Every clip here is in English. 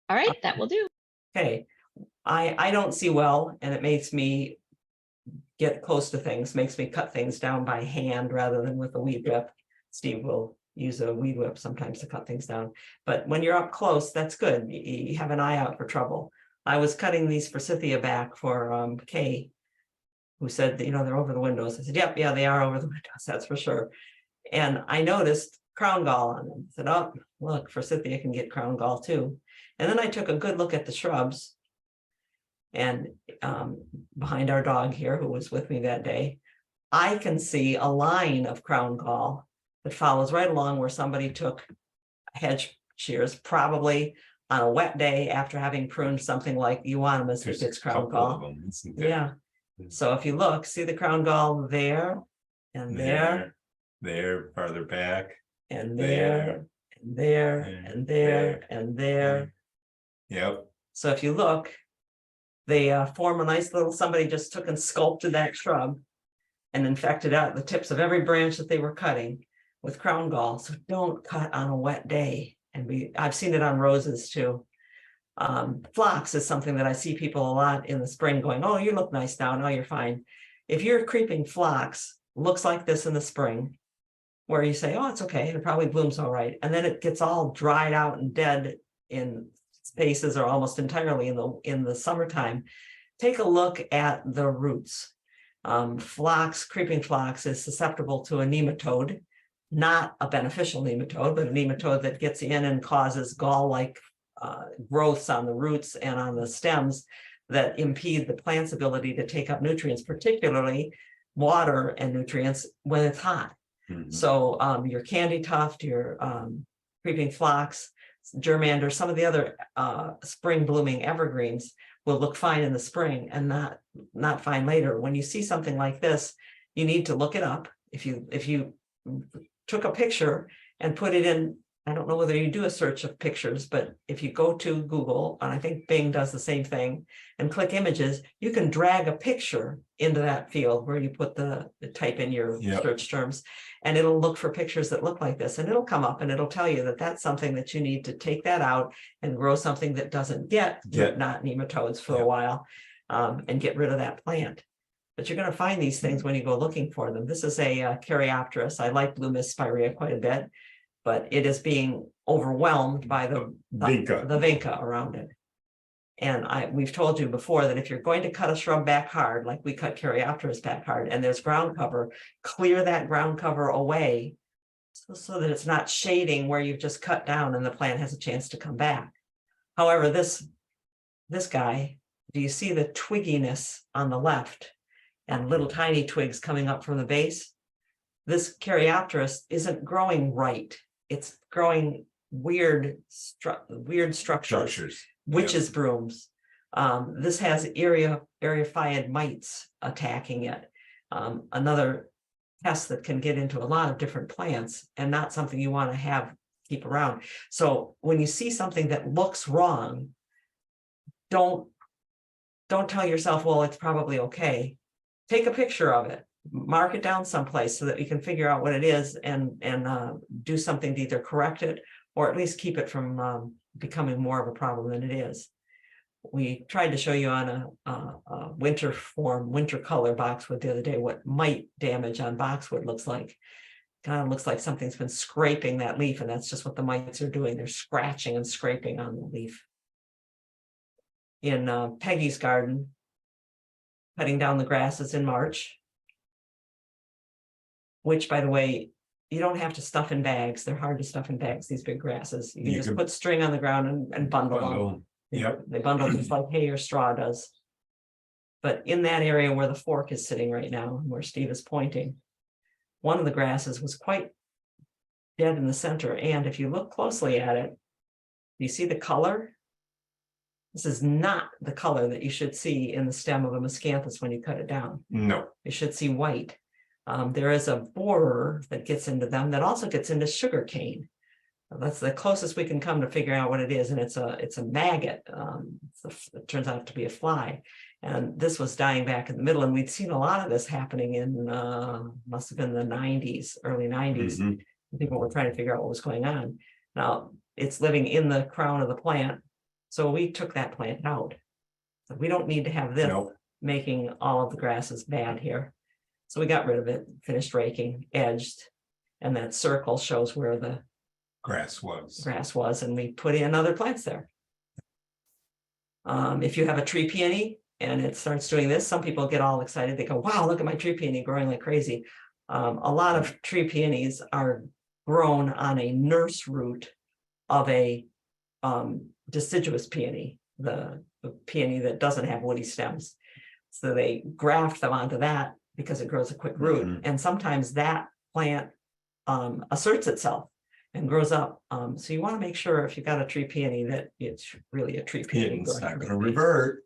All right, that will do. Okay, I don't see well, and it makes me get close to things, makes me cut things down by hand rather than with a weed whip. Steve will use a weed whip sometimes to cut things down, but when you're up close, that's good. You have an eye out for trouble. I was cutting these forsythia back for Kay, who said that, they're over the windows. I said, yep, yeah, they are over the windows, that's for sure. And I noticed crown gall on them. I said, oh, look, forsythia can get crown gall too. And then I took a good look at the shrubs. And behind our dog here, who was with me that day, I can see a line of crown gall that follows right along where somebody took hedge shears, probably on a wet day after having pruned something like euonymus that gets crown gall. Yeah. So if you look, see the crown gall there and there, farther back, and there, and there, and there, and there. Yep. So if you look, they form a nice little, somebody just took and sculpted that shrub and infected out the tips of every branch that they were cutting with crown gall. So don't cut on a wet day. And I've seen it on roses too. Phlox is something that I see people a lot in the spring going, oh, you look nice now, no, you're fine. If you're creeping phlox, looks like this in the spring, where you say, oh, it's okay, it probably blooms all right. And then it gets all dried out and dead in spaces or almost entirely in the summertime. Take a look at the roots. Creeping phlox is susceptible to a nematode, not a beneficial nematode, but a nematode that gets in and causes gall-like growths on the roots and on the stems that impede the plant's ability to take up nutrients, particularly water and nutrients when it's hot. Mm-hmm. So your candy tuft, your creeping phlox, germander, some of the other spring blooming evergreens will look fine in the spring and not fine later. When you see something like this, you need to look it up. If you took a picture and put it in, I don't know whether you do a search of pictures, but if you go to Google, and I think Bing does the same thing, and click images, you can drag a picture into that field where you put the type in your search terms, and it'll look for pictures that look like this, and it'll come up and it'll tell you that that's something that you need to take that out and grow something that doesn't get not nematodes for a while, and get rid of that plant. But you're going to find these things when you go looking for them. This is a Caryopteris. I like blue mist spirea quite a bit, but it is being overwhelmed by the vinca around it. And we've told you before that if you're going to cut a shrub back hard, like we cut Caryopteris back hard, and there's ground cover, clear that ground cover away so that it's not shading where you've just cut down and the plant has a chance to come back. However, this guy, do you see the twigginess on the left and little tiny twigs coming up from the base? This Caryopteris isn't growing right. It's growing weird structures. Witches' brooms. This has eriophyid mites attacking it. Another pest that can get into a lot of different plants and not something you want to keep around. So when you see something that looks wrong, don't tell yourself, well, it's probably okay. Take a picture of it. Mark it down someplace so that you can figure out what it is and do something to either correct it or at least keep it from becoming more of a problem than it is. We tried to show you on a winter color boxwood the other day what mite damage on boxwood looks like. Kind of looks like something's been scraping that leaf, and that's just what the mites are doing. They're scratching and scraping on the leaf. In Peggy's garden, cutting down the grasses in March, which, by the way, you don't have to stuff in bags. They're hard to stuff in bags, these big grasses. You can just put string on the ground and bundle them. Yep. They bundle just like hay or straw does. But in that area where the fork is sitting right now, where Steve is pointing, one of the grasses was quite dead in the center. And if you look closely at it, you see the color? This is not the color that you should see in the stem of a Miscanthus when you cut it down. No. You should see white. There is a borer that gets into them that also gets into sugar cane. That's the closest we can come to figuring out what it is, and it's a maggot. It turns out to be a fly, and this was dying back in the middle, and we'd seen a lot of this happening in must have been the 90s, early 90s. Mm-hmm. People were trying to figure out what was going on. Now it's living in the crown of the plant, So we took that plant out. So we don't need to have this Nope. making all of the grasses bad here. So we got rid of it, finished raking, edged, and that circle shows where the Grass was. grass was, and we put in other plants there. If you have a tree peony and it starts doing this, some people get all excited. They go, wow, look at my tree peony growing like crazy. A lot of tree peonies are grown on a nurse root of a deciduous peony, the peony that doesn't have woody stems. So they graft them onto that because it grows a quick root. Mhm. And sometimes that plant asserts itself and grows up. So you want to make sure if you've got a tree peony that it's really a tree peony. It's not growing gonna from the base. revert.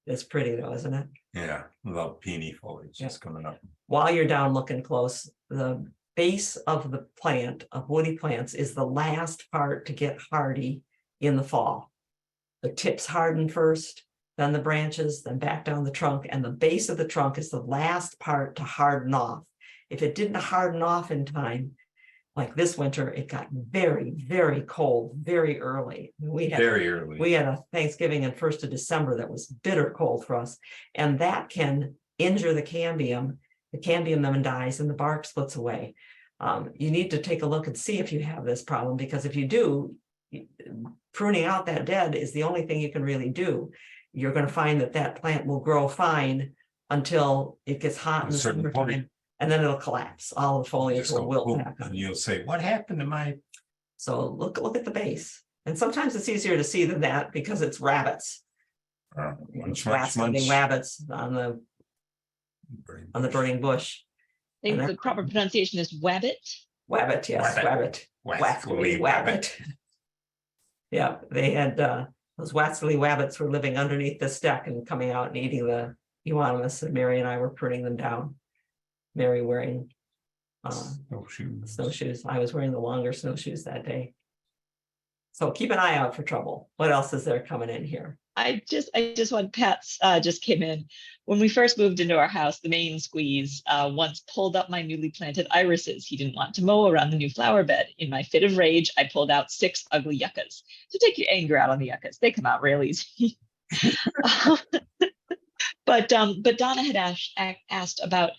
It's pretty though, isn't it? Yeah, without peony foliage just coming up. While you're down looking close, the base of the plant, of woody plants, is the last part to get hardy in the fall. The tips harden first, then the branches, then back down the trunk, and the base of the trunk is the last part to harden off. If it didn't harden off in time, like this winter, it got very, very cold, very early. We had Very early. we had a Thanksgiving and 1st of December that was bitter cold for us. And that can injure the cambium. The cambium then dies and the bark splits away. You need to take a look and see if you have this problem, because if you do, pruning out that dead is the only thing you can really do. You're going to find that that plant will grow fine until it gets hot in At a the certain summertime, point. and then it'll collapse. All the foliage Just will go wilt boom, back. and you'll say, what happened to my? So look at the base. And sometimes it's easier to see than that because it's rabbits. Munch, Rats munch, eating munch. rabbits on the burning bush. I think And the proper pronunciation is wabbit. Wabbit, yes, Wabbit. wabbit. Wascally Waxley wabbit. Yeah, they had those waxley wabbits were living underneath this deck and coming out and eating the euonymus, and Mary and I were pruning them down. Mary wearing Snowshoes. snowshoes. I was wearing the longer snowshoes that day. So keep an eye out for trouble. What else is there coming in here? I just want Pat's just came in. When we first moved into our house, the main squeeze once pulled up my newly planted irises. He didn't want to mow around the new flower bed. In my fit of rage, I pulled out 6 ugly yuccas. So take your anger out on the yuccas. They come out real easy. But Donna had asked about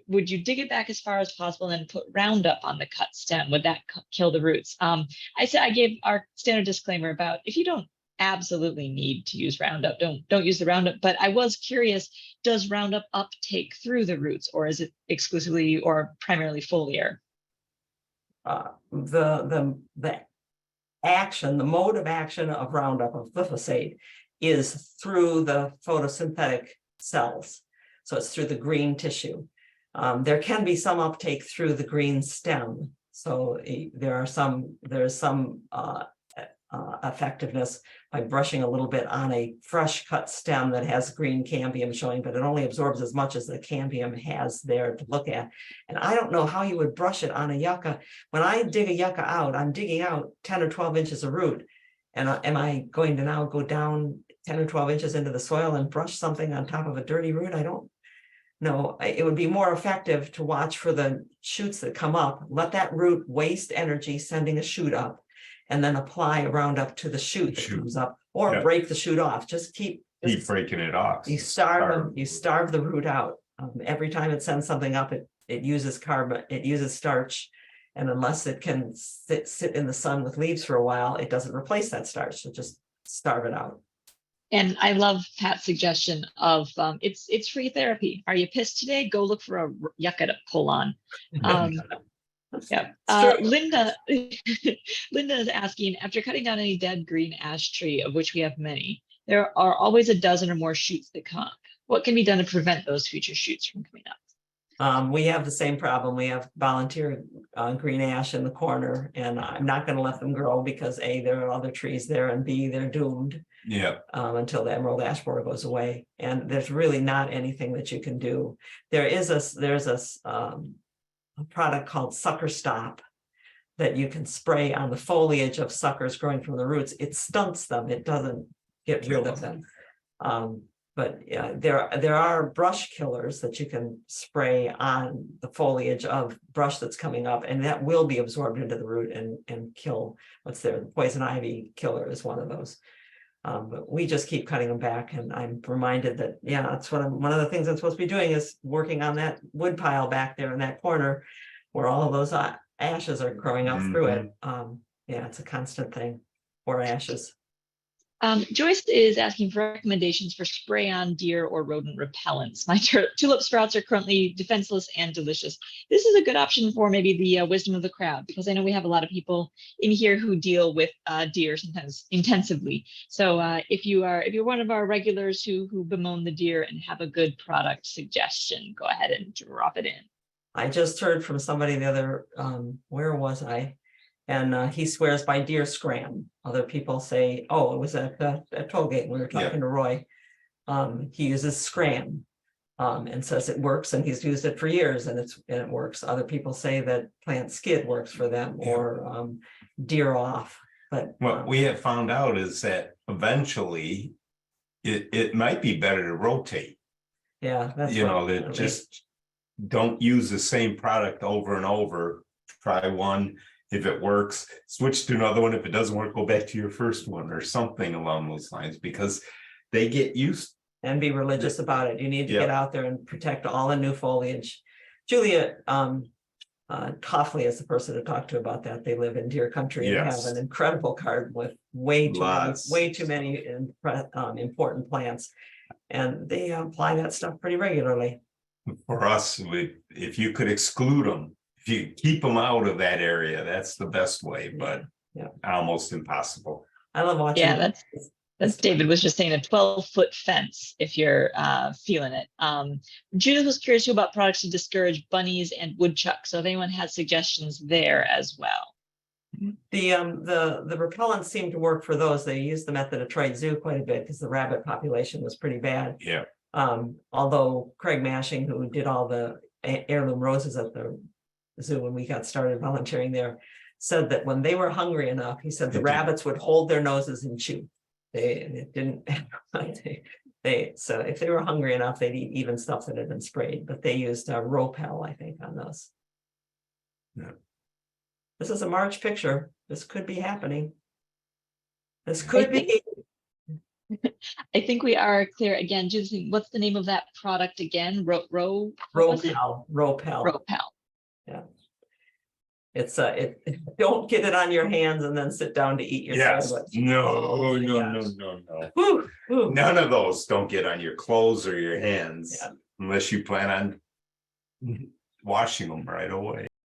would you dig it back as far as possible and then put Roundup on the cut stem? Would that kill the roots? I said I gave our standard disclaimer about if you don't absolutely need to use Roundup, don't use the Roundup. But I was curious, does Roundup uptake through the roots, or is it exclusively or primarily foliar? The action, the mode of action of Roundup, of glyphosate, is through the photosynthetic cells. So it's through the green tissue. There can be some uptake through the green stem. So there's some effectiveness by brushing a little bit on a fresh cut stem that has green cambium showing, but it only absorbs as much as the cambium has there to look at. And I don't know how you would brush it on a yucca. When I dig a yucca out, I'm digging out 10 or 12 inches of root. And am I going to now go down 10 or 12 inches into the soil and brush something on top of a dirty root? I don't know. It would be more effective to watch for the shoots that come up, let that root waste energy sending a shoot up, and then apply a Roundup to the shoot that comes up, or Yeah. break the shoot off. Just keep breaking it off. you starve the root out. Every time it sends something up, it uses carbon, it uses starch. And unless it can sit in the sun with leaves for a while, it doesn't replace that starch. So just starve it out. And I love Pat's suggestion of it's free therapy. Are you pissed today? Go look for a yucca to pull on. Yeah. Linda is asking, after cutting down any dead green ash tree, of which we have many, there are always a dozen or more shoots that come up. What can be done to prevent those future shoots from coming up? We have the same problem. We have volunteer green ash in the corner, and I'm not going to let them grow because A, there are other trees there, and B, they're doomed. Yeah. Until the emerald ash borer goes away. And there's really not anything that you can do. There's a product called Sucker Stop that you can spray on the foliage of suckers growing from the roots. It stunts them. It doesn't get rid of them. But yeah, there are brush killers that you can spray on the foliage of brush that's coming up, and that will be absorbed into the root and kill what's there. The poison ivy killer is one of those. But we just keep cutting them back, and I'm reminded that, yeah, that's one of the things I'm supposed to be doing is working on that wood pile back there in that corner where all of those ashes are growing up through it. Yeah, it's a constant thing, or ashes. Joyce is asking for recommendations for spray-on deer or rodent repellents. My tulip sprouts are currently defenseless and delicious. This is a good option for maybe the wisdom of the crowd, because I know we have a lot of people in here who deal with deer sometimes intensively. So if you're one of our regulars who bemoan the deer and have a good product suggestion, go ahead and drop it in. I just heard from somebody the other, where was I? And he swears by deer scram. Other people say, oh, it was at Tollgate when we were talking to Roy. He uses scram and says it works, and he's used it for years, and it works. Other people say that plant skid works for them, or deer off. But what we have found out is that eventually it might be better to rotate. Yeah, that's that just don't use the same product over and over. Try one. If it works, switch to another one. If it doesn't work, go back to your first one or something along those lines, because they get used. And be religious about it. You need to get out there and protect all the new foliage. Julia Coughley is the person to talk to about that. They live in deer country and have an incredible garden with way too many important plants. And they apply that stuff pretty regularly. For us, if you could exclude them, if you keep them out of that area, that's the best way, but almost impossible. I love watching. Yeah, that's David was just saying, a 12-foot fence if you're feeling it. Judith was curious too about products to discourage bunnies and woodchucks. So if anyone has suggestions there as well. The repellents seem to work for those. They use them at the Detroit Zoo quite a bit because the rabbit population was pretty bad. Yeah. Although Craig Mashing, who did all the heirloom roses at the zoo when we got started volunteering there, said that when they were hungry enough, he said the rabbits would hold their noses and chew. They didn't. So if they were hungry enough, they'd eat even stuff that had been sprayed. But they used Ropel, I think, on those. Yeah. This is a March picture. This could be happening. This could be. I think we are clear again. Judith, what's the name of that product again? Ropel. Yeah. It's don't get it on your hands and then sit down to eat your sandwich. No. None of those don't get on your clothes or your hands unless you plan on washing them right away.